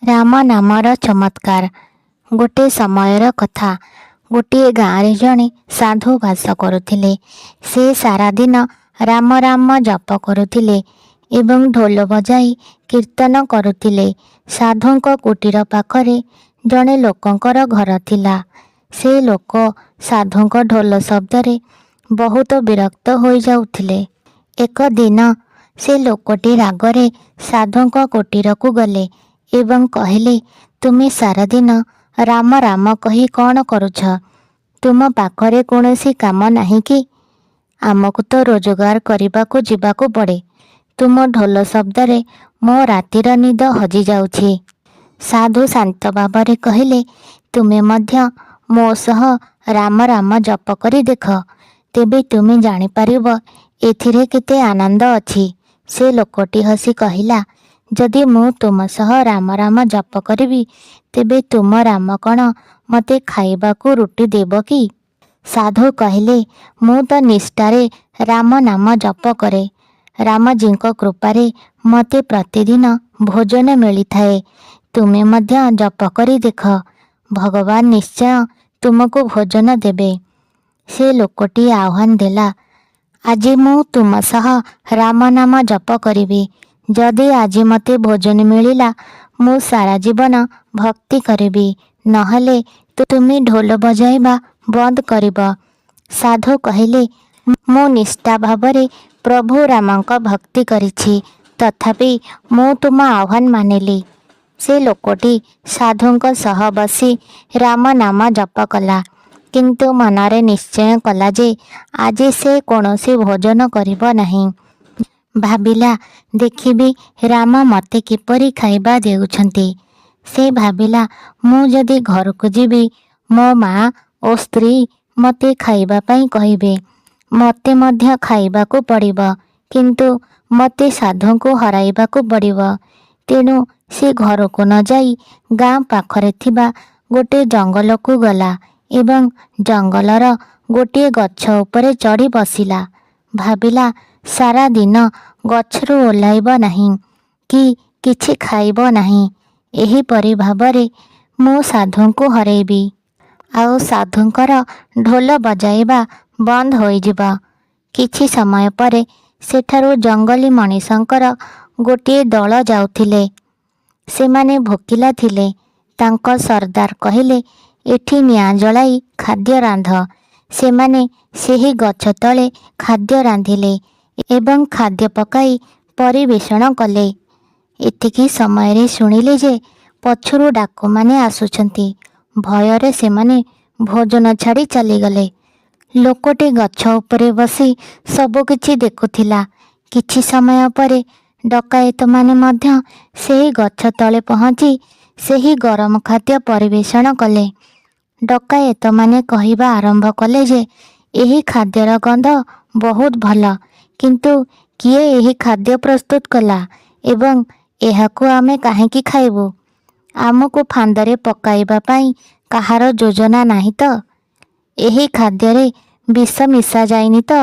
ରାମ ନାମର ଚମତ୍କାର। ଗୋଟିଏ ସମୟର କଥା। ଗୋଟିଏ ଗାଁରେ ଜଣେ ସାଧୁ ବାସ କରୁଥିଲେ। ସେ ସାରାଦିନ ରାମ ରାମ ଜପ କରୁଥିଲେ ଏବଂ ଢୋଲ ବଜାଇ କୀର୍ତ୍ତନ କରୁଥିଲେ। ସାଧୁଙ୍କ କୁଟୀର ପାଖରେ ଜଣେ ଲୋକଙ୍କର ଘର ଥିଲା। ସେ ଲୋକ ସାଧୁଙ୍କ ଢୋଲ ଶବ୍ଦରେ ବହୁତ ବିରକ୍ତ ହୋଇଯାଉଥିଲେ। ଏକ ଦିନ ସେ ଲୋକଟି ରାଗରେ ସାଧୁଙ୍କ କୁଟୀରକୁ ଗଲେ ଏବଂ କହିଲେ, ତୁମେ ସାରାଦିନ ରାମ ରାମ କହି କ'ଣ କରୁଛ? ତୁମ ପାଖରେ କୌଣସି କାମ ନାହିଁ କି? ଆମକୁ ତ ରୋଜଗାର କରିବାକୁ ଯିବାକୁ ପଡ଼େ। ତୁମ ଢୋଲ ଶବ୍ଦରେ ମୋ ରାତିର ନିଦ ହଜିଯାଉଛି। ସାଧୁ ଶାନ୍ତ ଭାବରେ କହିଲେ, ତୁମେ ମଧ୍ୟ ମୋ ସହ ରାମ ରାମ ଜପ କରି ଦେଖ, ତେବେ ତୁମେ ଜାଣିପାରିବ ଏଥିରେ କେତେ ଆନନ୍ଦ ଅଛି। ସେ ଲୋକଟି ହସି କହିଲା, ଯଦି ମୁଁ ତୁମ ସହ ରାମ ରାମ ଜପ କରିବି, ତେବେ ତୁମ ରାମ କ'ଣ ମୋତେ ଖାଇବାକୁ ରୁଟି ଦେବ କି? ସାଧୁ କହିଲେ, ମୁଁ ତ ନିଷ୍ଠାରେ ରାମ ନାମ ଜପ କରେ। ରାମଜୀଙ୍କ କୃପାରେ ମୋତେ ପ୍ରତିଦିନ ଭୋଜନ ମିଳିଥାଏ। ତୁମେ ମଧ୍ୟ ଜପ କରି ଦେଖ, ଭଗବାନ ନିଶ୍ଚୟ ତୁମକୁ ଭୋଜନ ଦେବେ। ସେ ଲୋକଟି ଆହ୍ୱାନ ଦେଲା, ଆଜି ମୁଁ ତୁମ ସହ ରାମ ନାମ ଜପ କରିବି। ଯଦି ଆଜି ମୋତେ ଭୋଜନ ମିଳିଲା, ମୁଁ ସାରା ଜୀବନ ଭକ୍ତି କରିବି, ନହେଲେ ତୁମେ ଢୋଲ ବଜାଇବା ବନ୍ଦ କରିବ। ସାଧୁ କହିଲେ, ମୁଁ ନିଷ୍ଠା ଭାବରେ ପ୍ରଭୁ ରାମଙ୍କ ଭକ୍ତି କରିଛି, ତଥାପି ମୁଁ ତୁମ ଆହ୍ୱାନ ମାନିଲି। ସେ ଲୋକଟି ସାଧୁଙ୍କ ସହ ବସି ରାମ ନାମ ଜପ କଲା, କିନ୍ତୁ ମନରେ ନିଶ୍ଚୟ କଲା ଯେ ଆଜି ସେ କୌଣସି ଭୋଜନ କରିବ ନାହିଁ। ଭାବିଲା, ଦେଖିବି ରାମ ମୋତେ କିପରି ଖାଇବା ଦେଉଛନ୍ତି। ସେ ଭାବିଲା, ମୁଁ ଯଦି ଘରକୁ ଯିବି, ମୋ ମା ଓ ସ୍ତ୍ରୀ ମୋତେ ଖାଇବା ପାଇଁ କହିବେ। ମୋତେ ମଧ୍ୟ ଖାଇବାକୁ ପଡ଼ିବ, କିନ୍ତୁ ମୋତେ ସାଧୁଙ୍କୁ ହରାଇବାକୁ ପଡ଼ିବ। ତେଣୁ ସେ ଘରକୁ ନ ଯାଇ ଗାଁ ପାଖରେ ଥିବା ଗୋଟିଏ ଜଙ୍ଗଲକୁ ଗଲା ଏବଂ ଜଙ୍ଗଲର ଗୋଟିଏ ଗଛ ଉପରେ ଚଢ଼ି ବସିଲା। ଭାବିଲା, ସାରା ଦିନ ଗଛରୁ ଓହ୍ଲାଇବ ନାହିଁ କି କିଛି ଖାଇବ ନାହିଁ। ଏହିପରି ଭାବରେ ମୁଁ ସାଧୁଙ୍କୁ ହରେଇବି, ଆଉ ସାଧୁଙ୍କର ଢୋଲ ବଜାଇବା ବନ୍ଦ ହୋଇଯିବ। କିଛି ସମୟ ପରେ ସେଠାରୁ ଜଙ୍ଗଲୀ ମଣିଷଙ୍କର ଗୋଟିଏ ଦଳ ଯାଉଥିଲେ। ସେମାନେ ଭୋକିଲା ଥିଲେ। ତାଙ୍କ ସର୍ଦ୍ଦାର କହିଲେ, ଏଠି ନିଆଁ ଜଳାଇ ଖାଦ୍ୟ ରାନ୍ଧ। ସେମାନେ ସେହି ଗଛ ତଳେ ଖାଦ୍ୟ ରାନ୍ଧିଲେ ଏବଂ ଖାଦ୍ୟ ପକାଇ ପରିବେଷଣ କଲେ। ଏତିକି ସମୟରେ ଶୁଣିଲେ ଯେ ପଛରୁ ଡାକୁମାନେ ଆସୁଛନ୍ତି। ଭୟରେ ସେମାନେ ଭୋଜନ ଛାଡ଼ି ଚାଲିଗଲେ। ଲୋକଟି ଗଛ ଉପରେ ବସି ସବୁକିଛି ଦେଖୁଥିଲା। କିଛି ସମୟ ପରେ ଡକାୟତମାନେ ମଧ୍ୟ ସେହି ଗଛ ତଳେ ପହଞ୍ଚି ସେହି ଗରମ ଖାଦ୍ୟ ପରିବେଷଣ କଲେ। ଡକାୟତମାନେ କହିବା ଆରମ୍ଭ କଲେ ଯେ ଏହି ଖାଦ୍ୟର ଗନ୍ଧ ବହୁତ ଭଲ, କିନ୍ତୁ କିଏ ଏହି ଖାଦ୍ୟ ପ୍ରସ୍ତୁତ କଲା ଏବଂ ଏହାକୁ ଆମେ କାହିଁକି ଖାଇବୁ? ଆମକୁ ଫାନ୍ଦରେ ପକାଇବା ପାଇଁ କାହାର ଯୋଜନା ନାହିଁ ତ? ଏହି ଖାଦ୍ୟରେ ବିଷ ମିଶାଯାଇନି ତ?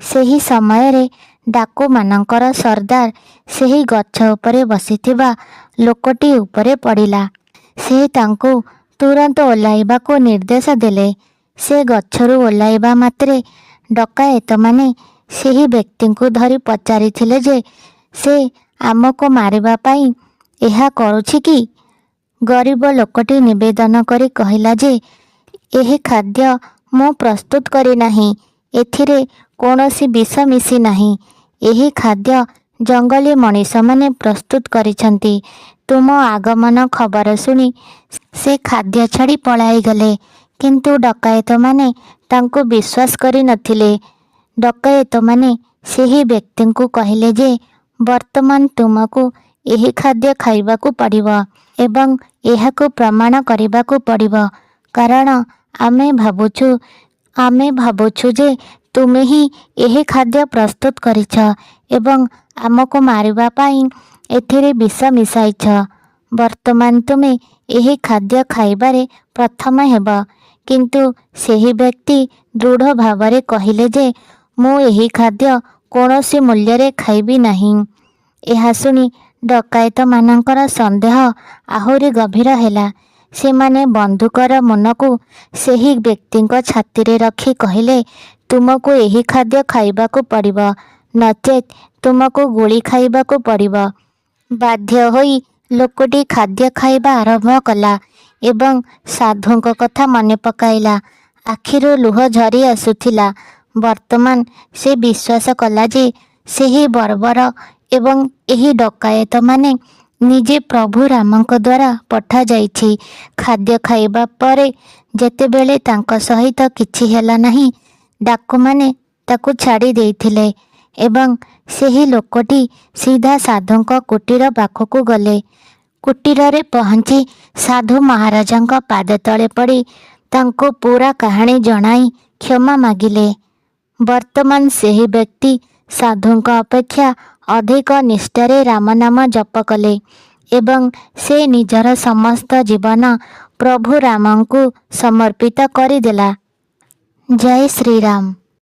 ସେହି ସମୟରେ ଡାକୁମାନଙ୍କର ସର୍ଦ୍ଦାର ସେହି ଗଛ ଉପରେ ବସିଥିବା ଲୋକଟି ଉପରେ ପଡ଼ିଲା। ସେ ତାଙ୍କୁ ତୁରନ୍ତ ଓହ୍ଲାଇବାକୁ ନିର୍ଦ୍ଦେଶ ଦେଲେ। ସେ ଗଛରୁ ଓହ୍ଲାଇବା ମାତ୍ରେ ଡକାୟତମାନେ ସେହି ବ୍ୟକ୍ତିଙ୍କୁ ଧରି ପଚାରିଥିଲେ ଯେ ସେ ଆମକୁ ମାରିବା ପାଇଁ ଏହା କରୁଛି କି? ଗରିବ ଲୋକଟି ନିବେଦନ କରି କହିଲା ଯେ ଏହି ଖାଦ୍ୟ ମୁଁ ପ୍ରସ୍ତୁତ କରିନାହିଁ। ଏଥିରେ କୌଣସି ବିଷ ମିଶି ନାହିଁ। ଏହି ଖାଦ୍ୟ ଜଙ୍ଗଲୀ ମଣିଷମାନେ ପ୍ରସ୍ତୁତ କରିଛନ୍ତି। ତୁମ ଆଗମନ ଖବର ଶୁଣି ସେ ଖାଦ୍ୟ ଛାଡ଼ି ପଳାଇଗଲେ। କିନ୍ତୁ ଡକାୟତମାନେ ତାଙ୍କୁ ବିଶ୍ୱାସ କରିନଥିଲେ। ଡକାୟତମାନେ ସେହି ବ୍ୟକ୍ତିଙ୍କୁ କହିଲେ ଯେ ବର୍ତ୍ତମାନ ତୁମକୁ ଏହି ଖାଦ୍ୟ ଖାଇବାକୁ ପଡ଼ିବ ଏବଂ ଏହାକୁ ପ୍ରମାଣ କରିବାକୁ ପଡ଼ିବ, କାରଣ ଆମେ ଭାବୁଛୁ ଯେ ତୁମେ ହିଁ ଏହି ଖାଦ୍ୟ ପ୍ରସ୍ତୁତ କରିଛ ଏବଂ ଆମକୁ ମାରିବା ପାଇଁ ଏଥିରେ ବିଷ ମିଶାଇଛ। ବର୍ତ୍ତମାନ ତୁମେ ଏହି ଖାଦ୍ୟ ଖାଇବାରେ ପ୍ରଥମ ହେବ। କିନ୍ତୁ ସେହି ବ୍ୟକ୍ତି ଦୃଢ଼ ଭାବରେ କହିଲେ ଯେ ମୁଁ ଏହି ଖାଦ୍ୟ କୌଣସି ମୂଲ୍ୟରେ ଖାଇବି ନାହିଁ। ଏହା ଶୁଣି ଡକାୟତମାନଙ୍କର ସନ୍ଦେହ ଆହୁରି ଗଭୀର ହେଲା। ସେମାନେ ବନ୍ଧୁକର ମୁନକୁ ସେହି ବ୍ୟକ୍ତିଙ୍କ ଛାତିରେ ରଖି କହିଲେ, ତୁମକୁ ଏହି ଖାଦ୍ୟ ଖାଇବାକୁ ପଡ଼ିବ, ନଚେତ୍ ତୁମକୁ ଗୁଳି ଖାଇବାକୁ ପଡ଼ିବ। ବାଧ୍ୟ ହୋଇ ଲୋକଟି ଖାଦ୍ୟ ଖାଇବା ଆରମ୍ଭ କଲା ଏବଂ ସାଧୁଙ୍କ କଥା ମନେ ପକାଇଲା। ଆଖିରୁ ଲୁହ ଝରି ଆସୁଥିଲା। ବର୍ତ୍ତମାନ ସେ ବିଶ୍ୱାସ କଲା ଯେ ସେହି ବର୍ବର ଏବଂ ଏହି ଡକାୟତମାନେ ନିଜେ ପ୍ରଭୁ ରାମଙ୍କ ଦ୍ୱାରା ପଠାଯାଇଛି। ଖାଦ୍ୟ ଖାଇବା ପରେ ଯେତେବେଳେ ତାଙ୍କ ସହିତ କିଛି ହେଲା ନାହିଁ, ଡାକୁମାନେ ତାକୁ ଛାଡ଼ି ଦେଇଥିଲେ ଏବଂ ସେହି ଲୋକଟି ସିଧା ସାଧୁଙ୍କ କୁଟୀର ପାଖକୁ ଗଲେ। କୁଟୀରରେ ପହଞ୍ଚି ସାଧୁ ମହାରାଜାଙ୍କ ପାଦତଳେ ପଡ଼ି ତାଙ୍କୁ ପୂରା କାହାଣୀ ଜଣାଇ କ୍ଷମା ମାଗିଲେ। ବର୍ତ୍ତମାନ ସେହି ବ୍ୟକ୍ତି ସାଧୁଙ୍କ ଅପେକ୍ଷା ଅଧିକ ନିଷ୍ଠାରେ ରାମନାମ ଜପ କଲେ ଏବଂ ସେ ନିଜର ସମସ୍ତ ଜୀବନ ପ୍ରଭୁ ରାମଙ୍କୁ ସମର୍ପିତ କରିଦେଲା। ଜୟ ଶ୍ରୀରାମ।